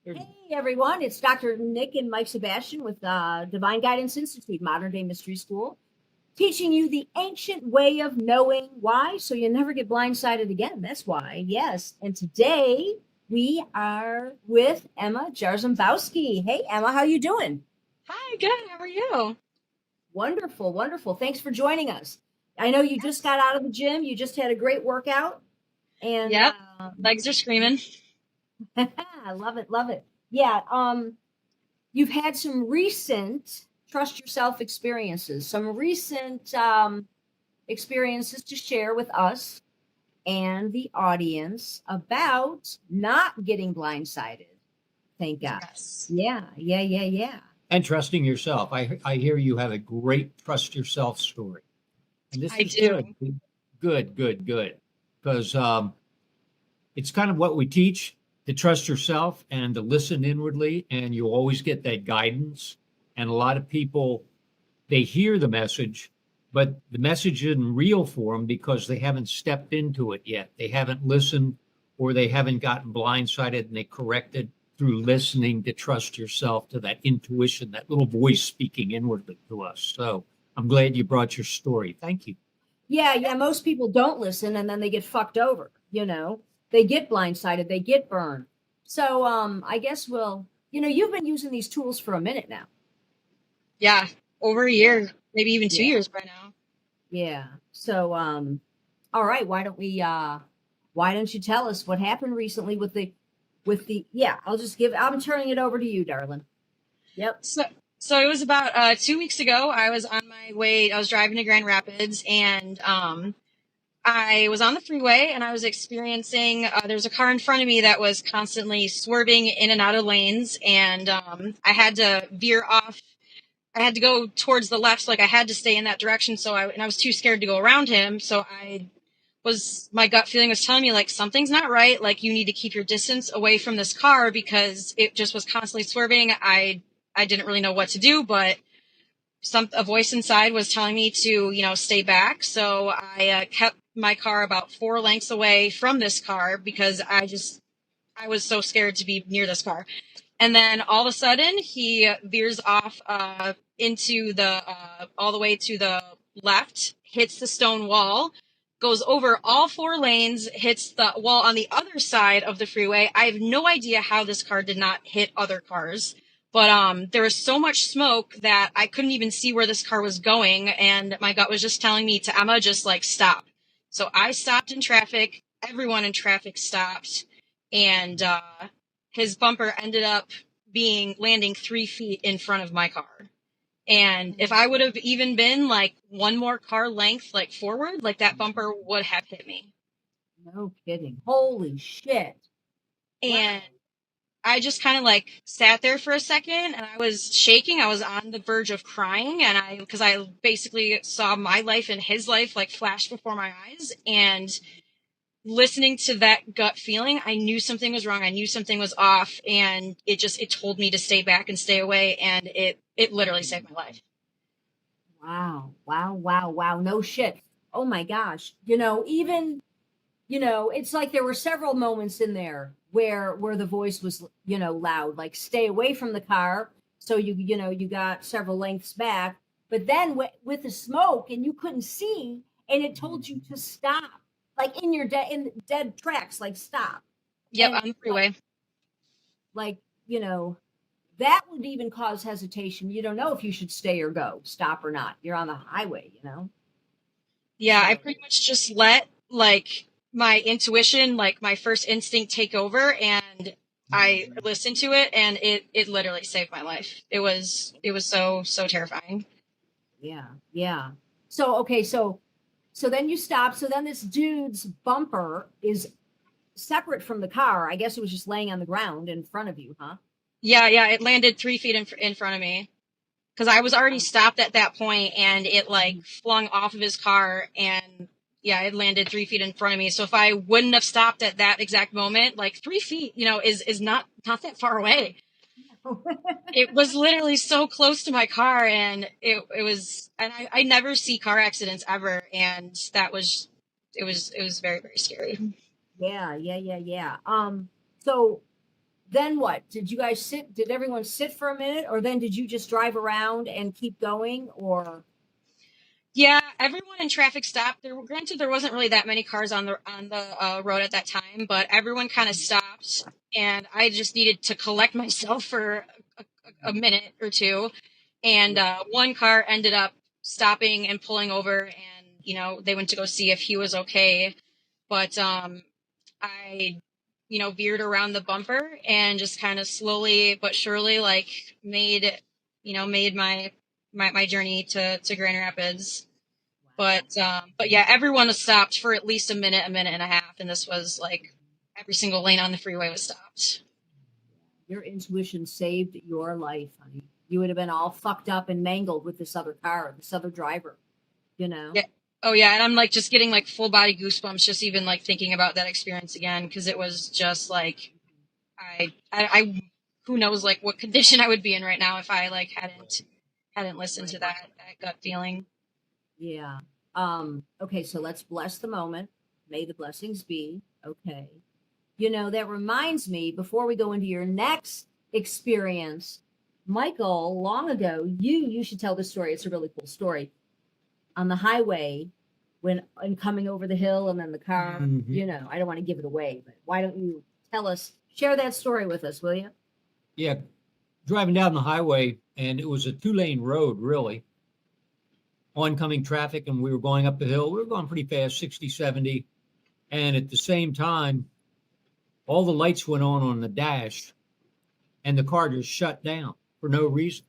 Hey everyone, it's Dr. Nick and Mike Sebastian with Divine Guidance Institute, Modern Day Mystery School, teaching you the ancient way of knowing why, so you never get blindsided again. That's why, yes. And today we are with Emma Jazembowski. Hey Emma, how you doing? Hi, good. How are you? Wonderful, wonderful. Thanks for joining us. I know you just Yes. got out of the gym. You just had a great workout, and Yep. Legs are screaming. I love it, love it. Yeah. You've had some recent trust yourself experiences, some recent experiences to share with us and the audience about not getting blindsided. Thank God. Yes. Yeah, yeah, yeah, yeah. And trusting yourself. I hear you have a great trust yourself story. And this I is do. good. Good, good, good. Because it's kind of what we teach to trust yourself and to listen inwardly, and you always get that guidance. And a lot of people, they hear the message, but the message isn't real for them because they haven't stepped into it yet. They haven't listened or they haven't gotten blindsided and they corrected through listening to trust yourself, to that intuition, that little voice speaking inwardly to us. So I'm glad you brought your story. Thank you. Yeah, yeah. Most people don't listen and then they get fucked over, They get blindsided, they get burned. So I guess you've been using these tools for a minute now. Yeah. Over a Yeah. year, maybe even 2 years by now. Yeah. So, all right, why don't you tell us what happened recently yeah, I'm turning it over to you, darling. Yep. So it was about 2 weeks ago. I was on my way. I was driving to Grand Rapids, and I was on the freeway, and I was experiencing. There was a car in front of me that was constantly swerving in and out of lanes, and I had to veer off. I had to go towards the left, so like I had to stay in that direction. I was too scared to go around him. My gut feeling was telling me like something's not right. Like you need to keep your distance away from this car because it just was constantly swerving. I didn't really know what to do, but a voice inside was telling me to, stay back. So I kept my car about 4 lengths away from this car because I was so scared to be near this car. And then all of a sudden, he veers off into all the way to the left, hits the stone wall, goes over all 4 lanes, hits the wall on the other side of the freeway. I have no idea how this car did not hit other cars. But there was so much smoke that I couldn't even see where this car was going. And my gut was just telling me to Emma, just like stop. So I stopped in traffic. Everyone in traffic stopped. And his bumper ended up landing 3 feet in front of my car. And if I would have even been like one more car length like forward, like that bumper would have hit me. No kidding. Holy shit. And Wow. I just kind of like sat there for a second and I was shaking. I was on the verge of crying because I basically saw my life and his life like flash before my eyes. And listening to that gut feeling, I knew something was wrong. I knew something was off, and it told me to stay back and stay away, and it literally saved my life. Wow. Wow. Wow. Wow. No shit. Oh my gosh. It's like there were several moments in there where the voice was, loud, like stay away from the car. So you got several lengths back, but then with the smoke and you couldn't see, and it told you to stop, like in dead tracks, like stop. Yep, And on the freeway. like, you know, that would even cause hesitation. You don't know if you should stay or go, stop or not. You're on the highway. Yeah, I So pretty much just let like my intuition, like my first instinct take over, and I listened to it, and it literally saved my life. It was so terrifying. yeah, yeah. So okay, so then you stop. So then this dude's bumper is separate from the car. I guess it was just laying on the ground in front of you, huh? Yeah, it landed 3 feet in front of me because I was already Oh, stopped at that point, and it like flung off of his car, and yeah, it landed 3 feet in front of me. So if I wouldn't have stopped at that exact moment, like 3 feet, is not that far away. It was literally so close to my car, and it was, and I never see car accidents ever, and it was very, very scary. yeah, yeah, yeah, yeah. So then what? Did you guys sit? Did everyone sit for a minute, or then did you just drive around and keep going? Or Yeah, everyone in traffic stopped. Granted, there wasn't really that many cars on the road at that time, but everyone kind of stopped, and I just needed to collect myself for a minute or two. And one car ended up stopping and pulling over, and they went to go see if he was okay. But I, veered around the bumper and just kind of slowly but surely, like, made my journey to Grand Rapids. But yeah, everyone was stopped for at least a minute and a half, and this was like every single lane on the freeway was stopped. your intuition saved your life, honey. You would have been all fucked up and mangled with this other car, this other driver, you know? Yeah. Oh yeah, and I'm like just getting like full body goosebumps just even like thinking about that experience again, because it was just like I who knows like what condition I would be in right now if I like hadn't listened to that gut feeling. Yeah. Okay, so let's bless the moment. May the blessings be. Okay. That reminds me, before we go into your next experience, Michael, long ago, you should tell this story. It's a really cool story. On the highway, when and coming over the hill and then the car, I don't want to give it away, but why don't you share that story with us, will you? Yeah, driving down the highway, and it was a 2-lane road, really. Oncoming traffic, and we were going up the hill. We were going pretty fast, 60, 70. And at the same time, all the lights went on the dash, and the car just shut down for no reason.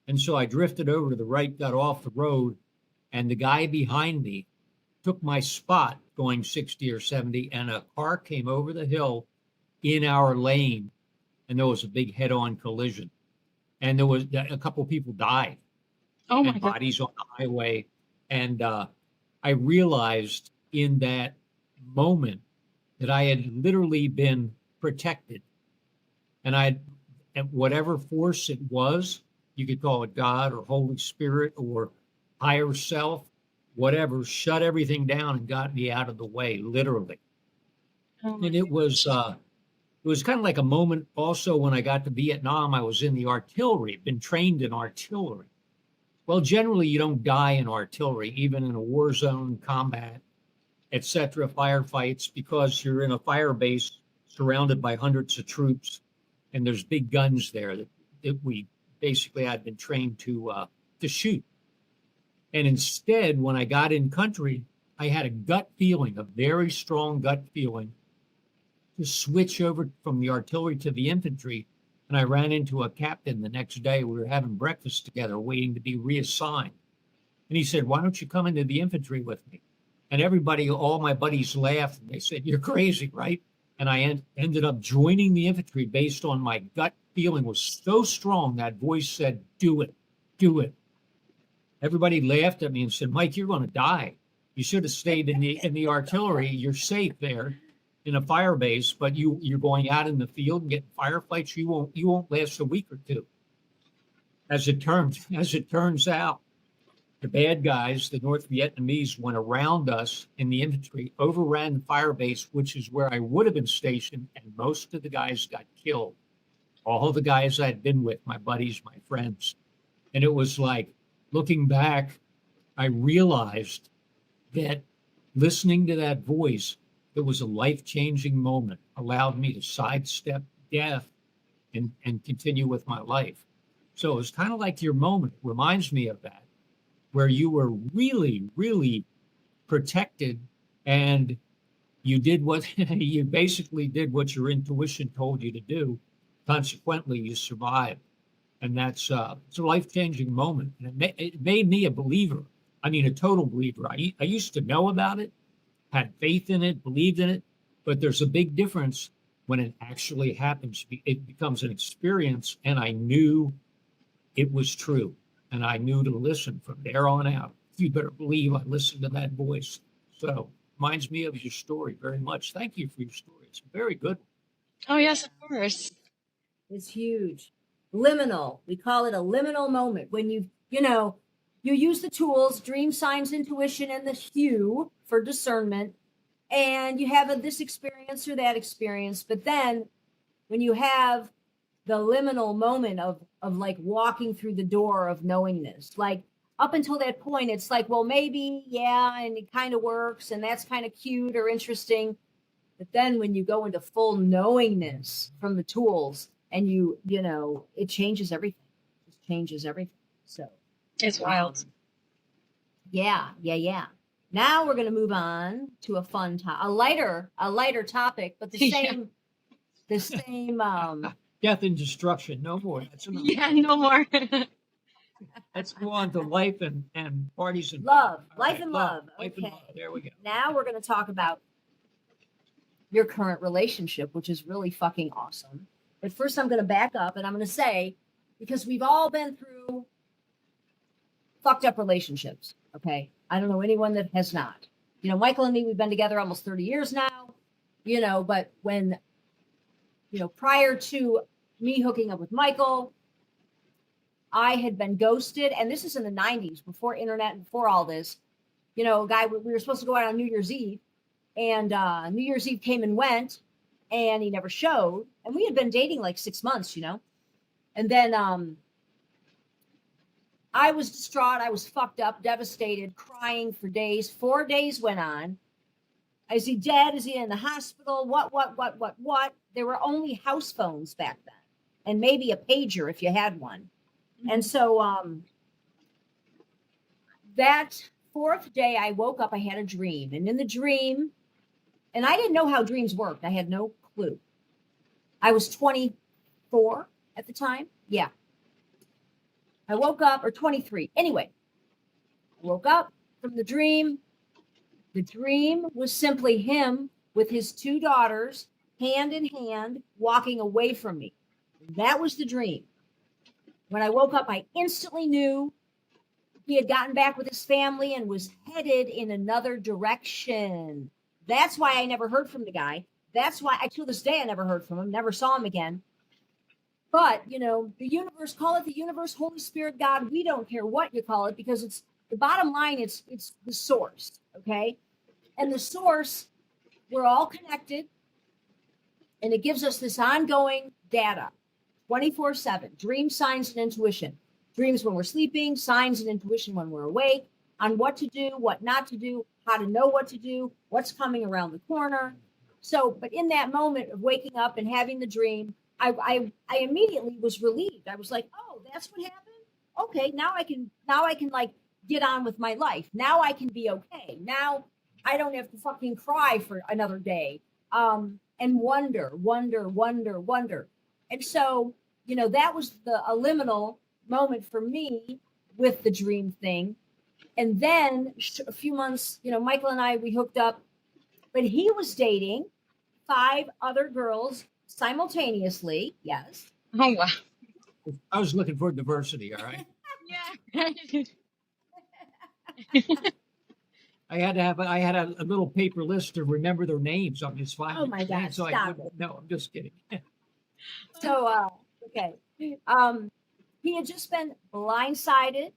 And so I drifted over to the right, got off the road, and the guy behind me took my spot going 60 or 70, and a car came over the hill in our lane, and there was a big head-on collision. And there was a couple of people died. Oh my And God. bodies on the highway. And I realized in that moment that I had literally been protected. And whatever force it was, you could call it God or Holy Spirit or higher self, whatever, shut everything down and got me out of the way, literally. Oh my And it was kind of like a moment also when I got to Vietnam. I was in the artillery, been trained in artillery. Well, generally, you don't die in artillery, even in a war zone, combat, etc., firefights, because you're in a fire base surrounded by hundreds of troops, and there's big guns there that we basically had been trained to shoot. And instead, when I got in country, I had a gut feeling, a very strong gut feeling, to switch over from the artillery to the infantry. And I ran into a captain the next day. We were having breakfast together, waiting to be reassigned. And he said, "Why don't you come into the infantry with me?" And everybody, all my buddies laughed. And they said, "You're crazy, right?" And I ended up joining the infantry based on my gut feeling was so strong. That voice said, "Do it, do it." Everybody laughed at me and said, "Mike, you're going to die. You should have stayed in the artillery. You're safe there in a fire base, but you're going out in the field and getting firefights. You won't last a week or two." As it turns out, the bad guys, the North Vietnamese, went around us in the infantry, overran the fire base, which is where I would have been stationed, and most of the guys got killed. All the guys I'd been with, my buddies, my friends. And it was like, looking back, I realized that listening to that voice, it was a life-changing moment, allowed me to sidestep death and continue with my life. So it was kind of like your moment. It reminds me of that, where you were really, really protected, and you did what you basically did what your intuition told you to do. Consequently, you survived. And that's it's a life-changing moment. And it made me a believer. I mean, a total believer. I used to know about it, had faith in it, believed in it, but there's a big difference when it actually happens. It becomes an experience, and I knew it was true, and I knew to listen from there on out. You better believe I listened to that voice. So reminds me of your story very much. Thank you for your story. It's a very good one. Oh yes, of course. It's huge. Liminal. We call it a liminal moment when you use the tools, dream, signs, intuition, and the hue for discernment, and you have this experience or that experience, but then when you have the liminal moment of like walking through the door of knowingness. Like up until that point, it's like, well, maybe, yeah, and it kind of works, and that's kind of cute or interesting. But then when you go into full knowingness from the tools, and you know, it changes everything. It changes everything. So It's wild. yeah. Now we're going to move on to a fun a lighter topic, but the same, the same. Death and destruction. No more. That's enough. Yeah, no more. Let's go on to life and parties and Love, All life right, and love. Life and Okay. love. There we go. Now we're going to talk about your current relationship, which is really fucking awesome. But first, I'm going to back up and I'm going to say, because we've all been through fucked up relationships. Okay. I don't know anyone that has not. You know, Michael and me, we've been together almost 30 years now, you know, but when, you know, prior to me hooking up with Michael, I had been ghosted. And this is in the 90s, before internet and before all this. You know, a guy, we were supposed to go out on New Year's Eve, and New Year's Eve came and went, and he never showed. And we had been dating like 6 months, you know. And then I was distraught. I was fucked up, devastated, crying for days. 4 days went on. Is he dead? Is he in the hospital? What? There were only house phones back then, and maybe a pager if you had one. And so that fourth day I woke up, I had a dream. And in the dream, and I didn't know how dreams worked. I had no clue. I was 24 at the time. Yeah. I woke up, or 23. Anyway, I woke up from the dream. The dream was simply him with his 2 daughters, hand in hand, walking away from me. That was the dream. When I woke up, I instantly knew he had gotten back with his family and was headed in another direction. That's why I never heard from the guy. That's why, till this day, I never heard from him, never saw him again. But, you know, the universe, call it the universe, Holy Spirit, God, we don't care what you call it, because it's the bottom line, it's the source, okay? And the source, we're all connected, and it gives us this ongoing data, 24/7, dream, signs, and intuition. Dreams when we're sleeping, signs and intuition when we're awake, on what to do, what not to do, how to know what to do, what's coming around the corner. So, but in that moment of waking up and having the dream, I immediately was relieved. I was like, oh, that's what happened? Okay, now I can like get on with my life. Now I can be okay. Now I don't have to fucking cry for another day. And wonder. And so, you know, that was a liminal moment for me with the dream thing. And then a few months, you know, Michael and I, we hooked up, but he was dating 5 other girls simultaneously. Yes. Oh, wow. I was looking for diversity. All right. Yeah. I had a little paper list to remember their names on his file. Oh my God, So stop it. No, I'm just kidding. So, okay. He had just been blindsided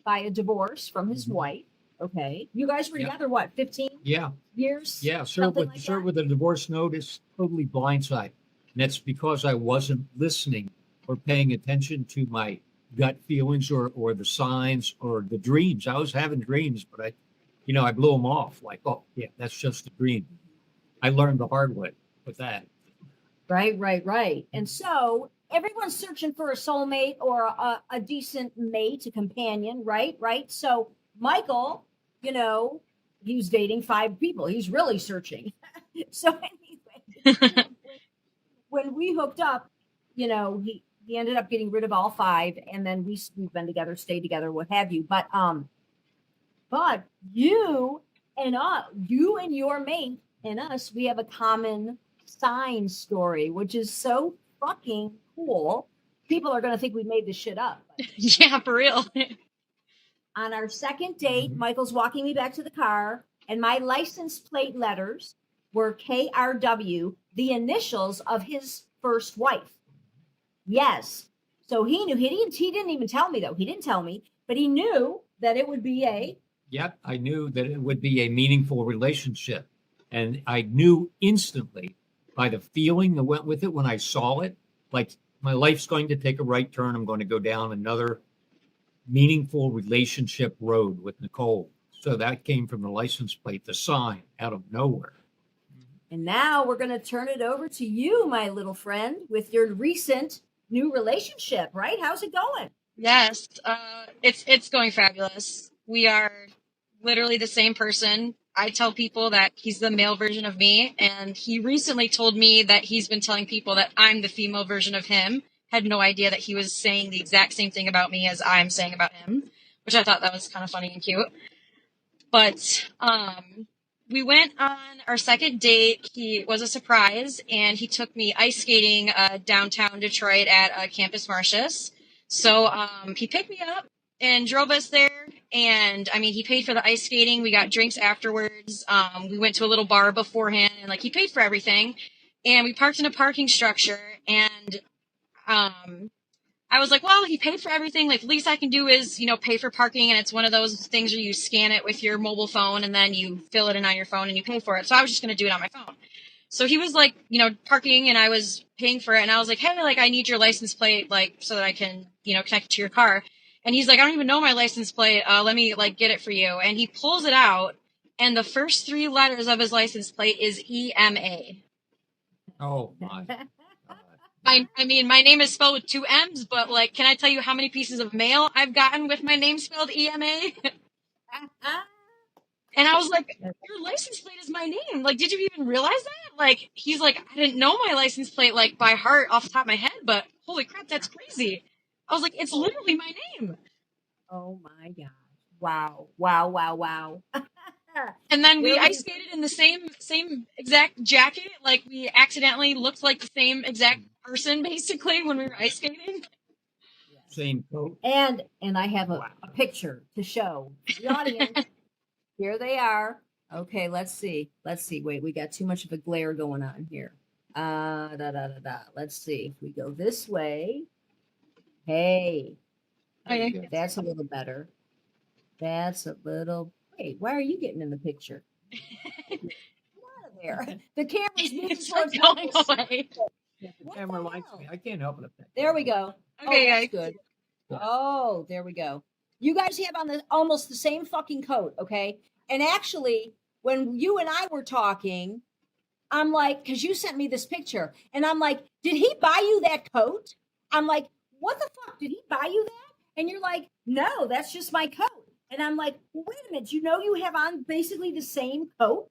by a divorce from his wife. Okay. You guys were together, what, 15 Yeah. years? Yeah. Something like that? Served with a divorce notice, totally blindside. And that's because I wasn't listening or paying attention to my gut feelings or the signs or the dreams. I was having dreams, but I blew them off like, oh yeah, that's just a dream. I learned the hard way with that. Right. And so everyone's searching for a soulmate or a decent mate, a companion, right? So Michael, you know, he was dating 5 people. He's really searching. So anyway, when we hooked up, you know, he ended up getting rid of all 5, and then we've been together, stayed together, what have you. But you and your mate and us, we have a common sign story, which is so fucking cool. People are going to think we made this shit up. Yeah, for real. On our second date, Michael's walking me back to the car, and my license plate letters were KRW, the initials of his first wife. Yes. So he knew. He didn't even tell me, though. He didn't tell me, but he knew that it would be a... Yep, I knew that it would be a meaningful relationship. And I knew instantly by the feeling that went with it when I saw it. Like my life's going to take a right turn. I'm going to go down another meaningful relationship road with Nicole. So that came from the license plate, the sign out of nowhere. And now we're going to turn it over to you, my little friend, with your recent new relationship, right? How's it going? Yes, it's going fabulous. We are literally the same person. I tell people that he's the male version of me, and he recently told me that he's been telling people that I'm the female version of him. Had no idea that he was saying the exact same thing about me as I'm saying about him, which I thought that was kind of funny and cute. But we went on our second date. He was a surprise, and he took me ice skating downtown Detroit at Campus Martius. So he picked me up and drove us there. And I mean, he paid for the ice skating. We got drinks afterwards. We went to a little bar beforehand, and like he paid for everything. And we parked in a parking structure. And I was like, well, he paid for everything. Like, the least I can do is, pay for parking. And it's one of those things where you scan it with your mobile phone and then you fill it in on your phone and you pay for it. So I was just going to do it on my phone. So he was like, parking and I was paying for it. And I was like, hey, like, I need your license plate, like, so that I can, connect it to your car. And he's like, I don't even know my license plate. Let me like get it for you. And he pulls it out. And the first 3 letters of his license plate is EMA. Oh my. I mean, my name is spelled with 2 M's, but like, can I tell you how many pieces of mail I've gotten with my name spelled EMA? And I was like, your license plate is my name. Like, did you even realize that? Like, he's like, I didn't know my license plate, like, by heart off the top of my head, but holy crap, that's crazy. I was like, it's literally my name. Oh my gosh. Wow. Wow, wow, wow. And then we ice skated in the same exact jacket. Like, we accidentally looked like the same exact person, basically, when we were ice skating. Same coat. And I have a picture to show the audience. Here they are. Okay, let's see. Wait, we got too much of a glare going on here. Let's see. If we go this way. Hey. Okay. That's a little better. That's a little. Wait, why are you getting in the picture? Come out of there. The camera's moving towards going away. The camera likes me. I can't help it. There we go. Okay, that's good. Oh, there we go. You guys have on almost the same fucking coat, okay? And actually, when you and I were talking, I'm like, because you sent me this picture, and I'm like, did he buy you that coat? I'm like, what the fuck? Did he buy you that? And you're like, no, that's just my coat. And I'm like, well, wait a minute, you have on basically the same coat?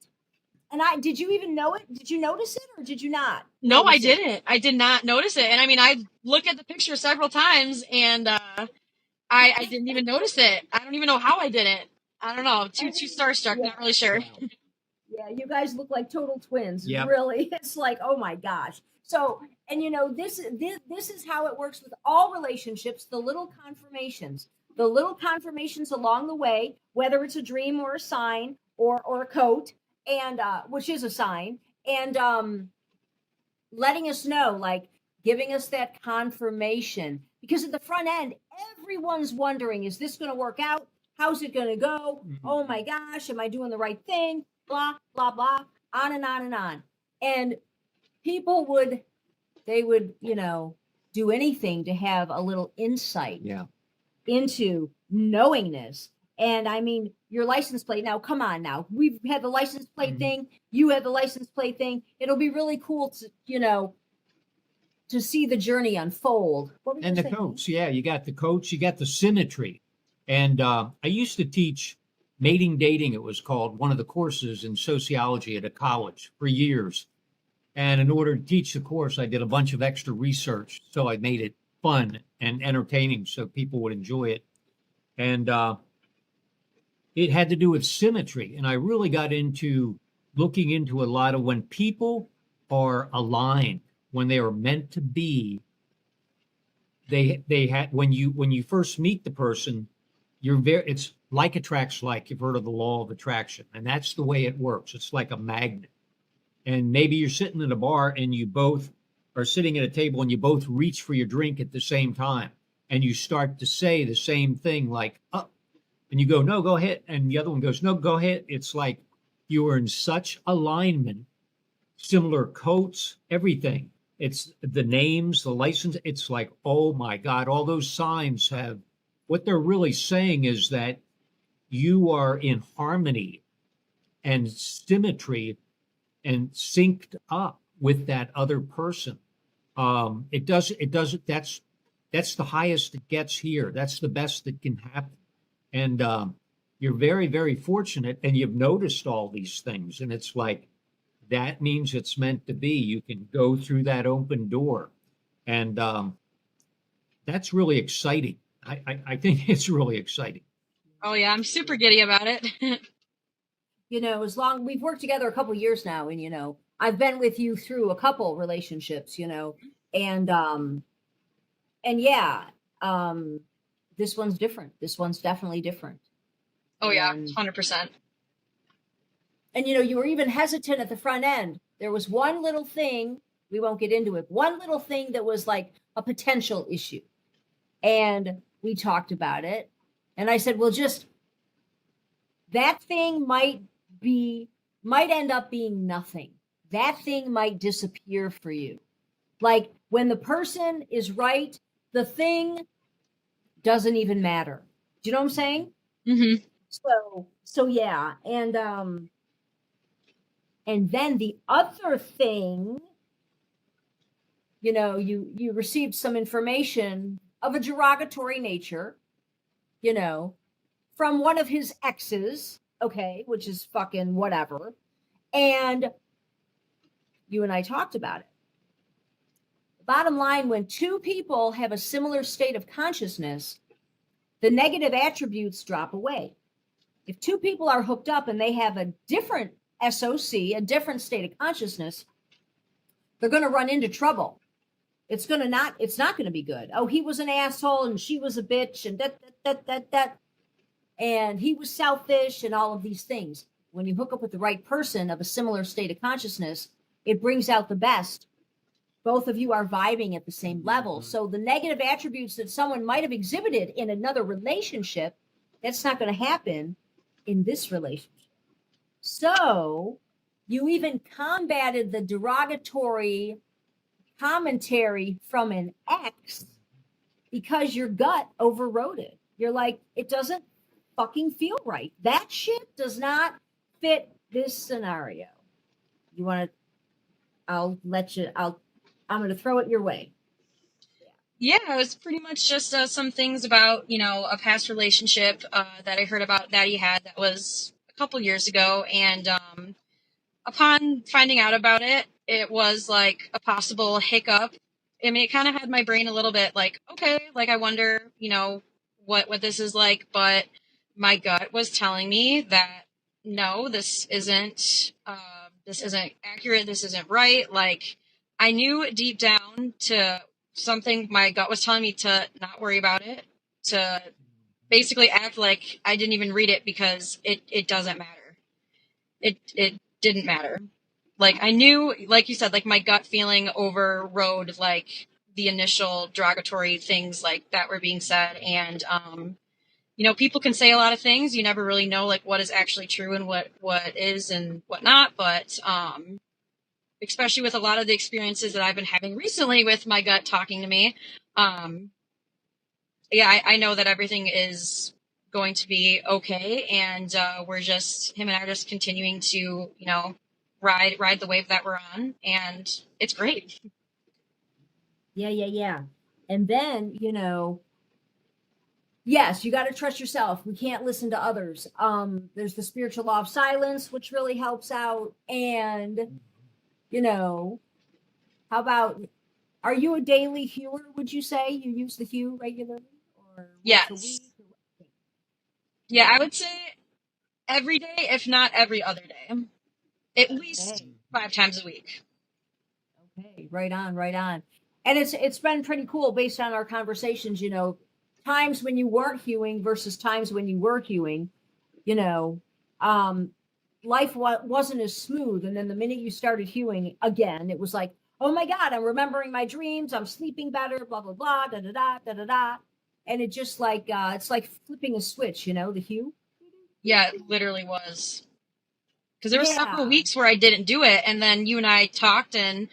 And did you even know it? Did you notice it or did you not? No, I didn't. I did not notice it. And I mean, I looked at the picture several times and I didn't even notice it. I don't even know how I did it. I don't know. Too starstruck. Not really sure. Yeah, you guys look like total twins. Yep. Really. It's like, oh my gosh. So, and this is how it works with all relationships, the little confirmations along the way, whether it's a dream or a sign or a coat, and which is a sign, and letting us know, like giving us that confirmation, because at the front end, everyone's wondering, is this going to work out? How's it going to go? Mm-hmm. Oh my gosh, am I doing the right thing? Blah, blah, blah, on and on and on. And people would do anything to have a little insight into knowingness. And I mean, your license plate, now, come on now. We've had the license plate thing. You had the license plate thing. It'll be really cool to see the journey unfold. And the coats, you got the coats, you got the symmetry. And I used to teach mating dating, it was called, one of the courses in sociology at a college for years. And in order to teach the course, I did a bunch of extra research. So I made it fun and entertaining so people would enjoy it. And it had to do with symmetry. And I really got into looking into a lot of when people are aligned, when they are meant to be, they had, when you first meet the person, it's like attracts like. You've heard of the law of attraction, and that's the way it works. It's like a magnet. And maybe you're sitting in a bar and you both are sitting at a table and you both reach for your drink at the same time, and you start to say the same thing, like, oh, and you go, no, go ahead. And the other one goes, no, go ahead. It's like you are in such alignment similar coats, everything. It's the names, the license. It's like, oh my God, all those signs have, what they're really saying is that you are in harmony and symmetry and synced up with that other person. That's the highest it gets here. That's the best that can happen. And you're very, very fortunate, and you've noticed all these things. And it's like, that means it's meant to be. You can go through that open door. And that's really exciting. I think it's really exciting. Oh yeah, I'm super giddy about it. As long we've worked together a couple years now, and I've been with you through a couple relationships, and yeah, this one's different. This one's definitely different. Oh yeah, And 100%. you were even hesitant at the front end. There was one little thing, we won't get into it, one little thing that was like a potential issue. And we talked about it. And I said, well, just that thing might end up being nothing. That thing might disappear for you. Like when the person is right, the thing doesn't even matter. Do you know what I'm saying? Mm-hmm. So yeah. And then the other thing, you received some information of a derogatory nature, from one of his exes, okay, which is fucking whatever. And you and I talked about it. Bottom line, when two people have a similar state of consciousness, the negative attributes drop away. If two people are hooked up and they have a different SOC, a different state of consciousness, they're going to run into trouble. It's not going to be good. Oh, he was an asshole and she was a bitch and that. And he was selfish and all of these things. When you hook up with the right person of a similar state of consciousness, it brings out the best. Both of you are vibing at the same level. So the negative attributes that someone might have exhibited in another relationship, that's not going to happen in this relationship. So you even combated the derogatory commentary from an ex because your gut overrode it. You're like, it doesn't fucking feel right. That shit does not fit this scenario. You want to, I'm going to throw it your way. Yeah, it was pretty much just some things about, a past relationship that I heard about that he had that was a couple years ago. And upon finding out about it, it was like a possible hiccup. I mean, it kind of had my brain a little bit like, okay, like I wonder, what this is like. But my gut was telling me that no, this isn't accurate. This isn't right. Like I knew deep down to something my gut was telling me to not worry about it, to basically act like I didn't even read it because it doesn't matter. It didn't matter. Like I knew, like you said, like my gut feeling overrode like the initial derogatory things like that were being said. And people can say a lot of things. You never really know like what is actually true and what is and what not. But especially with a lot of the experiences that I've been having recently with my gut talking to me, I know that everything is going to be okay, and him and I are just continuing to, ride the wave that we're on, and it's great. Yeah. And then, yes, you got to trust yourself. We can't listen to others. There's the spiritual law of silence, which really helps out. And, how about, are you a daily hewer, would you say? You use the hue regularly? Or Yes. once a week? Yeah, I would say every day, if not every other day. At least 5 times a week. Okay, right on. And it's been pretty cool based on our conversations, times when you weren't hewing versus times when you were hewing, life wasn't as smooth. And then the minute you started hewing again, it was like, oh my God, I'm remembering my dreams. I'm sleeping better, blah, blah, blah, da, da, da, da, da, da. And it just like, it's like flipping a switch, the hue. Yeah, it literally was. Because there were several weeks where I didn't do it. And then you and I talked and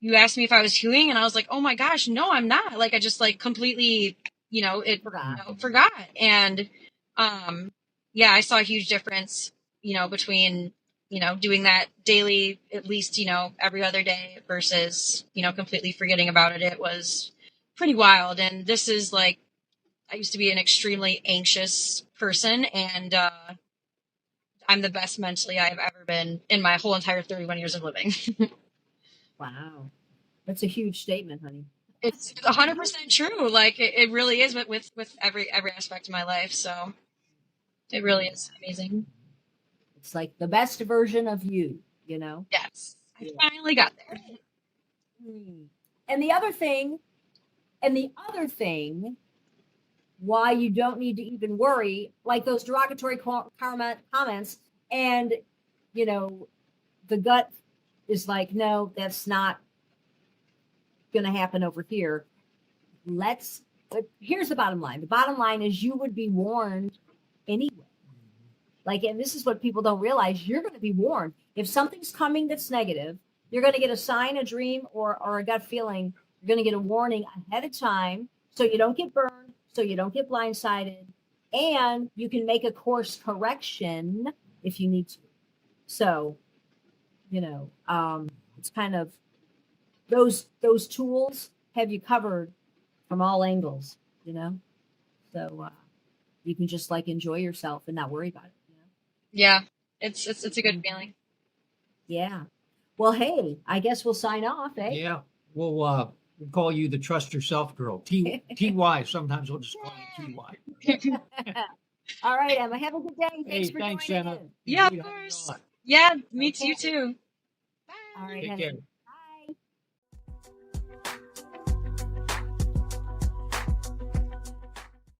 you asked me if I was hewing, and I was like, oh my gosh, no, I'm not. Like, I just like completely, forgot. And, I saw a huge difference, between, doing that daily, at least, every other day versus, completely forgetting about it. It was pretty wild. And this is like, I used to be an extremely anxious person, and, I'm the best mentally I've ever been in my whole entire 31 years of living. Wow. That's a huge statement, honey. It's 100% true. Like it really is with every aspect of my life. So it really is amazing. It's like the best version of you, Yes. I finally got there. And the other thing, why you don't need to even worry, like those derogatory comments, and the gut is like, no, that's not going to happen over here. Here's the bottom line. The bottom line is you would be warned anyway. Like, and this is what people don't realize. You're going to be warned. If something's coming that's negative, you're going to get a sign, a dream, or a gut feeling. You're going to get a warning ahead of time so you don't get burned, so you don't get blindsided, and you can make a course correction if you need to. So, it's kind of those tools have you covered from all angles, so you can just like enjoy yourself and not worry about it. Yeah, it's a good feeling. Yeah. Well, hey, I guess we'll sign off, eh? Yeah. We'll call you the Trust Yourself Girl. TY. Sometimes we'll just call you TY. All right, Emma. Have a good day. Thanks for thanks, joining Emma. in. Yeah, of course. Yeah, me too. Bye. All right, Take honey. care.